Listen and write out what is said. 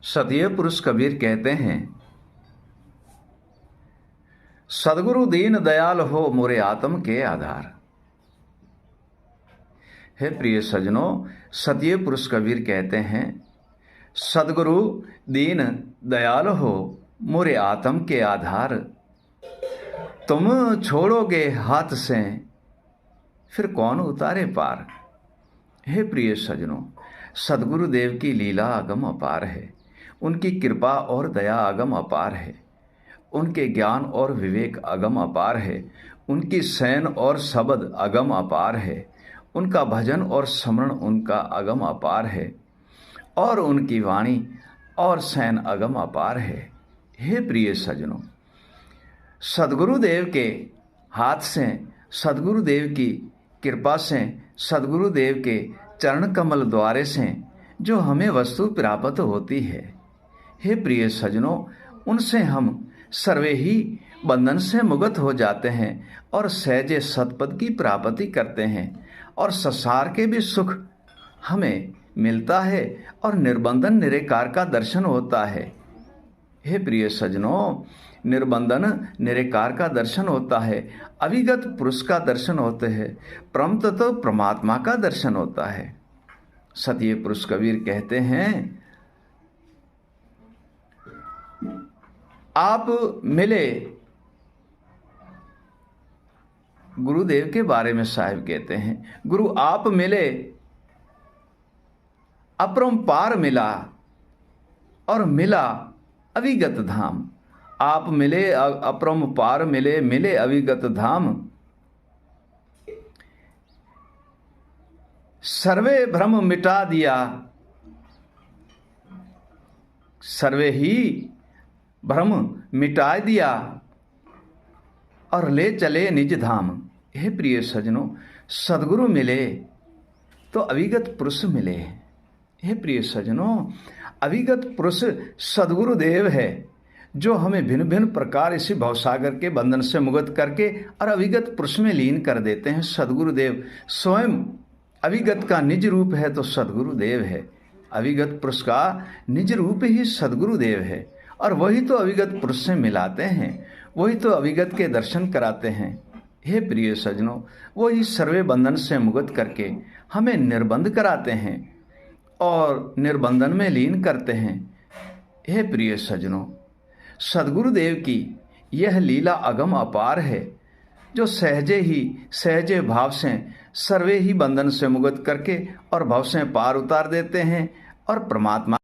सतीय पुरुष कबीर कहते हैं, सदगुरु दीन दयाल हो मोरे आत्म के आधार। हे प्रिय सजनों, सतीय पुरुष कबीर कहते हैं, सदगुरु दीन दयाल हो मोरे आत्म के आधार। तुम छोड़ोगे हाथ से फिर कौन उतारे पार। हे प्रिय सजनों, सदगुरु देव की लीला अगम अपार है, उनकी कृपा और दया अगम अपार है, उनके ज्ञान और विवेक अगम अपार है, उनकी सैन और शब्द अगम अपार है, उनका भजन और स्मरण उनका अगम अपार है, और उनकी वाणी और सैन अगम अपार है। हे प्रिय सजनों, सदगुरुदेव के हाथ से, सदगुरुदेव की कृपा से, सदगुरुदेव के चरण कमल द्वारे से जो हमें वस्तु प्राप्त होती है, हे प्रिय सजनों, उनसे हम सर्वे ही बंधन से मुक्त हो जाते हैं और सहजे सतपद की प्राप्ति करते हैं और संसार के भी सुख हमें मिलता है और निर्बंधन निराकार का दर्शन होता है। हे प्रिय सजनों, निर्बंधन निराकार का दर्शन होता है, अविगत पुरुष का दर्शन होते हैं, परम तत्व परमात्मा का दर्शन होता है। सतीय पुरुष कबीर कहते हैं, आप मिले, गुरुदेव के बारे में साहिब कहते हैं, गुरु आप मिले अपरंपार मिला और मिला अविगत धाम। आप मिले अपरंपार मिले, मिले अविगत धाम। सर्वे भ्रम मिटा दिया, सर्वे ही भ्रम मिटा दिया और ले चले निज धाम। हे प्रिय सजनों, सदगुरु मिले तो अविगत पुरुष मिले। हे प्रिय सजनों, अविगत पुरुष सदगुरु देव है जो हमें भिन्न भिन्न प्रकार इसी भवसागर के बंधन से मुक्त करके और अविगत पुरुष में लीन कर देते हैं। सदगुरु देव स्वयं अविगत का निज रूप है तो सदगुरु देव है। अविगत पुरुष का निज रूप ही सदगुरु देव है और वही तो अविगत पुरुष से मिलाते हैं, वही तो अविगत के दर्शन कराते हैं। हे प्रिय सजनों, वही सर्वे बंधन से मुक्त करके हमें निर्बंध कराते हैं और निर्बंधन में लीन करते हैं। हे प्रिय सजनों, सदगुरुदेव की यह लीला अगम अपार है जो सहजे भाव से सर्वे ही बंधन से मुक्त करके और भव से पार उतार देते हैं और परमात्मा